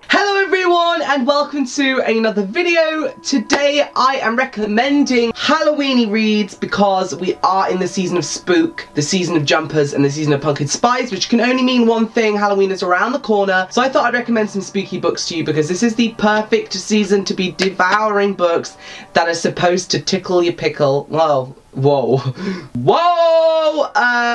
Hello everyone and welcome to another video. Today I am recommending Halloweeny reads because we are in the season of spook, the season of jumpers and the season of pumpkin spice, which can only mean one thing: Halloween is around the corner. So I thought I'd recommend some spooky books to you because this is the perfect season to be devouring books that are supposed to tickle your pickle. Whoa,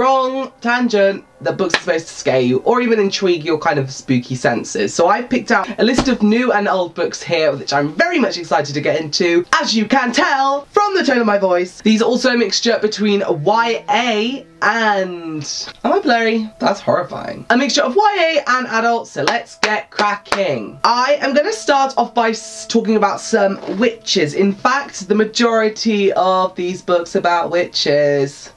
wrong tangent. That books are supposed to scare you or even intrigue your kind of spooky senses. So I've picked out a list of new and old books here, which I'm very much excited to get into, as you can tell from the tone of my voice. These are also a mixture between YA and... Am I blurry? That's horrifying. A mixture of YA and adult, so let's get cracking. I am going to start off by talking about some witches. In fact, the majority of these books are about witches.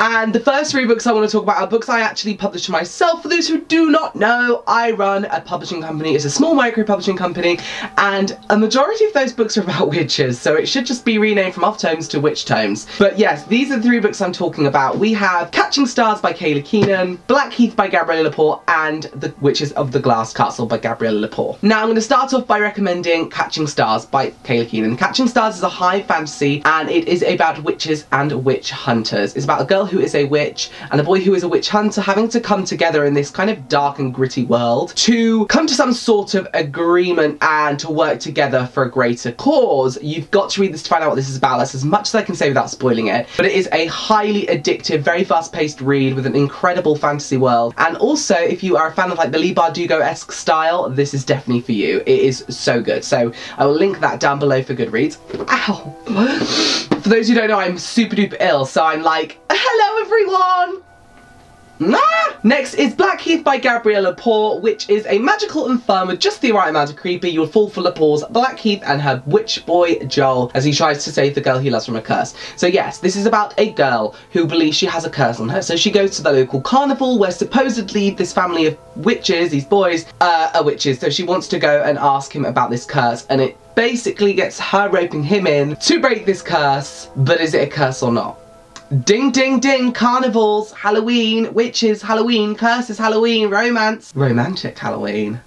And the first three books I want to talk about are books I actually published myself. For those who do not know, I run a publishing company. It's a small micro publishing company, and a majority of those books are about witches, so it should just be renamed from Off Tomes to Witch Tomes. But yes, these are the three books I'm talking about. We have Catching Stars by Kayla Keenan, Blackheath by Gabriella Lepore, and The Witches of the Glass Castle by Gabriella Lepore. Now I'm going to start off by recommending Catching Stars by Kayla Keenan. Catching Stars is a high fantasy, and it is about witches and witch hunters. It's about a girl who is a witch and a boy who is a witch hunter having to come together in this kind of dark and gritty world to come to some sort of agreement and to work together for a greater cause. You've got to read this to find out what this is about. That's as much as I can say without spoiling it. But it is a highly addictive, very fast-paced read with an incredible fantasy world. And also, if you are a fan of like the Leigh Bardugo-esque style, this is definitely for you. It is so good. So I will link that down below for Goodreads. Ow! For those who don't know, I'm super duper ill, so I'm like, hello everyone! Next is Blackheath by Gabriella Lepore, which is a magical and fun with just the right amount of creepy. You'll fall for Lepore's Blackheath and her witch boy Joel as he tries to save the girl he loves from a curse. So yes, this is about a girl who believes she has a curse on her. So she goes to the local carnival where supposedly this family of witches, these boys, are witches. So she wants to go and ask him about this curse, and it basically gets her roping him in to break this curse. But is it a curse or not? Ding ding ding, carnivals, Halloween, witches, Halloween, curses, Halloween, romance, romantic Halloween.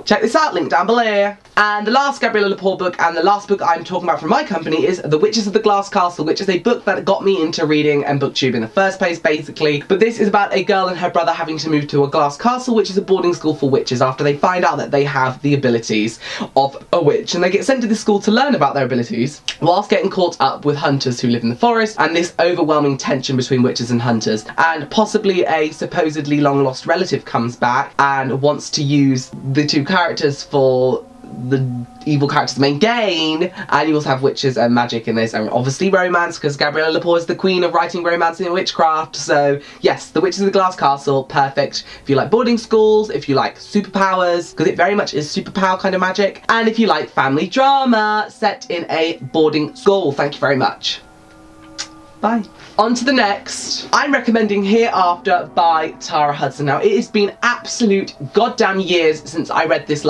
Check this out, link down below. And the last Gabriella Lepore book, and the last book I'm talking about from my company, is The Witches of the Glass Castle, which is a book that got me into reading and booktube in the first place, basically. But this is about a girl and her brother having to move to a glass castle, which is a boarding school for witches, after they find out that they have the abilities of a witch. And they get sent to this school to learn about their abilities, whilst getting caught up with hunters who live in the forest, and this overwhelming tension between witches and hunters. And possibly a supposedly long-lost relative comes back and wants to use the two characters for the evil character's main gain, and you also have witches and magic in this, and obviously romance, because Gabriella Lepore is the queen of writing romance in witchcraft. So yes, The Witches of the Glass Castle, perfect if you like boarding schools, if you like superpowers, because it very much is superpower kind of magic, and if you like family drama set in a boarding school. Thank you very much. Bye. On to the next. I'm recommending Hereafter by Tara Hudson. Now, it has been absolute goddamn years since I read this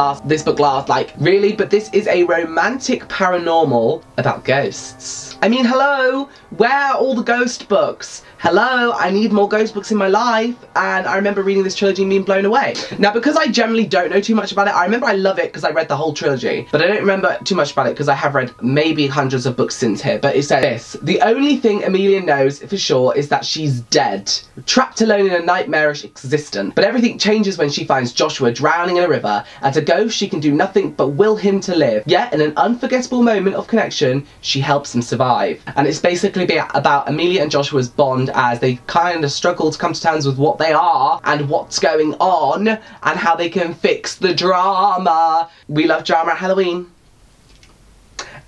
book last, like, really? But this is a romantic paranormal about ghosts. I mean, hello? Where are all the ghost books? Hello, I need more ghost books in my life, and I remember reading this trilogy and being blown away. Now, because I generally don't know too much about it, I remember I love it because I read the whole trilogy, but I don't remember too much about it because I have read maybe hundreds of books since here. But it says this: the only thing Amelia knows for sure is that she's dead, trapped alone in a nightmarish existence. But everything changes when she finds Joshua drowning in a river. As a ghost, she can do nothing but will him to live. Yet, in an unforgettable moment of connection, she helps him survive. And it's basically about Amelia and Joshua's bond as they kind of struggle to come to terms with what they are and what's going on and how they can fix the drama. We love drama at Halloween.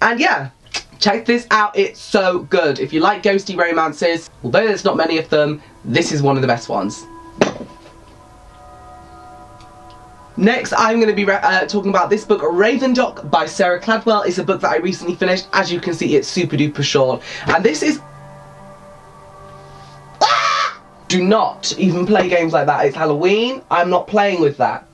And yeah, check this out, it's so good. If you like ghosty romances, although there's not many of them, this is one of the best ones. Next, I'm going to be talking about this book, Ravendock by Sarah Cladwell. It's a book that I recently finished. As you can see, it's super duper short. And this is... Do not even play games like that. It's Halloween. I'm not playing with that.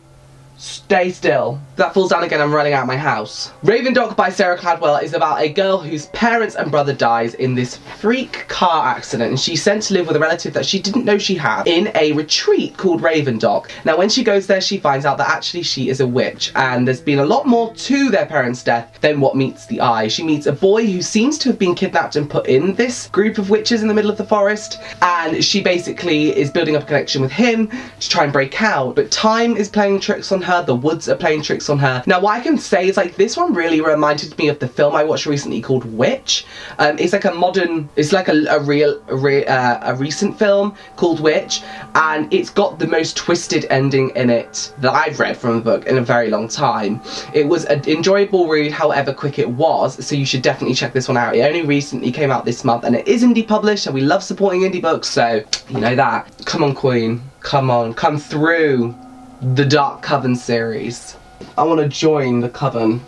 Stay still. If that falls down again, I'm running out of my house. Raven Dog by Sarah Cladwell is about a girl whose parents and brother dies in this freak car accident, and she's sent to live with a relative that she didn't know she had in a retreat called Raven Dog. Now when she goes there, she finds out that actually she is a witch, and there's been a lot more to their parents' death than what meets the eye. She meets a boy who seems to have been kidnapped and put in this group of witches in the middle of the forest, and she basically is building up a connection with him to try and break out, but time is playing tricks on her, the woods are playing tricks on her. Now what I can say is, like, this one really reminded me of the film I watched recently called Witch. It's like a modern, it's like a recent film called Witch, and it's got the most twisted ending in it that I've read from the book in a very long time. It was an enjoyable read, however quick it was, so you should definitely check this one out. It only recently came out this month, and it is indie published, and we love supporting indie books, so you know that. Come on, Queen. Come on. Come through the Dark Coven series. I want to join the coven.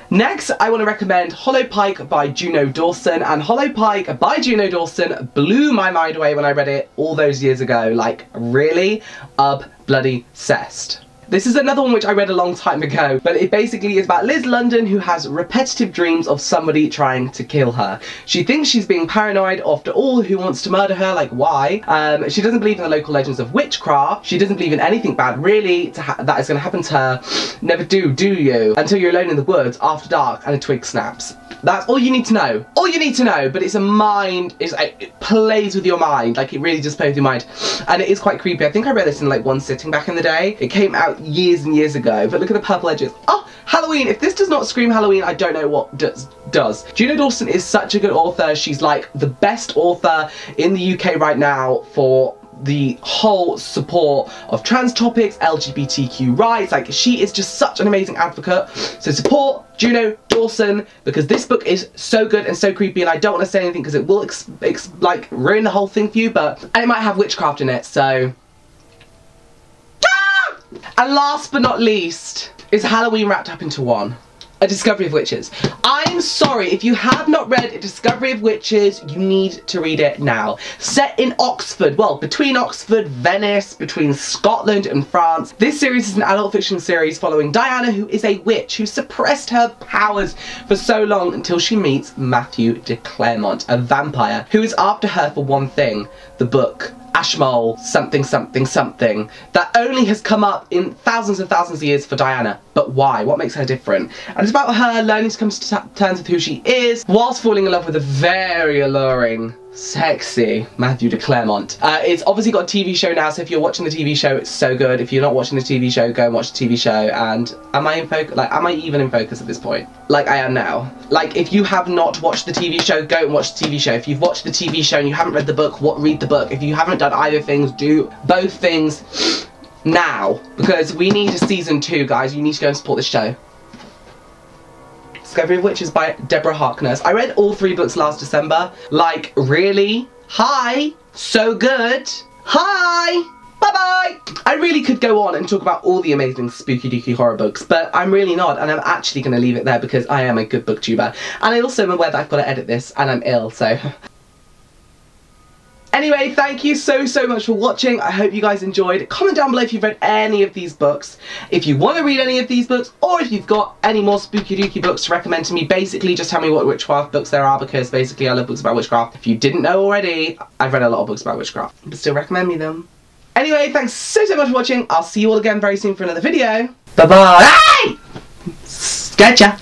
Next, I want to recommend Hollow Pike by Juno Dawson, and Hollow Pike by Juno Dawson blew my mind away when I read it all those years ago. Like, really? Bloody cessed. This is another one which I read a long time ago, but it basically is about Liz London, who has repetitive dreams of somebody trying to kill her. She thinks she's being paranoid after all, who wants to murder her, like why? She doesn't believe in the local legends of witchcraft. She doesn't believe in anything bad really that is going to happen to her. Never do you? Until you're alone in the woods after dark and a twig snaps. That's all you need to know. All you need to know, but it's a mind, it plays with your mind, like it really just plays with your mind. And it is quite creepy. I think I read this in like one sitting back in the day. It came out years and years ago, but look at the purple edges. Oh, Halloween. If this does not scream Halloween, I don't know what does. Juno Dawson is such a good author. She's like the best author in the UK right now for the whole support of trans topics, LGBTQ rights. Like, she is just such an amazing advocate. So support Juno Dawson, because this book is so good and so creepy, and I don't want to say anything because it will like ruin the whole thing for you, and it might have witchcraft in it, so. Ah! And last but not least is Halloween wrapped up into one. A Discovery of Witches. I'm sorry, if you have not read A Discovery of Witches, you need to read it now. Set in Oxford, well, between Oxford, Venice, between Scotland and France. This series is an adult fiction series following Diana, who is a witch who suppressed her powers for so long until she meets Matthew de Clermont, a vampire, who is after her for one thing, the book. Ashmole something something something that only has come up in thousands and thousands of years for Diana. But why? What makes her different? And it's about her learning to come to terms with who she is whilst falling in love with a very alluring, sexy Matthew de Clermont. It's obviously got a TV show now, so if you're watching the TV show, it's so good. If you're not watching the TV show, go and watch the TV show. And am I in focus? Like, am I even in focus at this point? Like I am now. Like, if you have not watched the TV show, go and watch the TV show. If you've watched the TV show and you haven't read the book, read the book. If you haven't done either things, do both things now, because we need a season 2, guys. You need to go and support this show. Discovery of Witches by Deborah Harkness. I read all 3 books last December. Like, really? Hi! So good! Hi! Bye-bye! I really could go on and talk about all the amazing spooky dooky horror books, but I'm really not, and I'm actually going to leave it there because I am a good booktuber. And I also am aware that I've got to edit this, and I'm ill, so. Anyway, thank you so much for watching. I hope you guys enjoyed. Comment down below if you've read any of these books, if you want to read any of these books, or if you've got any more spooky dooky books to recommend to me. Basically, just tell me what witchcraft books there are, because basically I love books about witchcraft. If you didn't know already, I've read a lot of books about witchcraft, but still recommend me them. Anyway, thanks so much for watching. I'll see you all again very soon for another video. Bye-bye. Sketcha.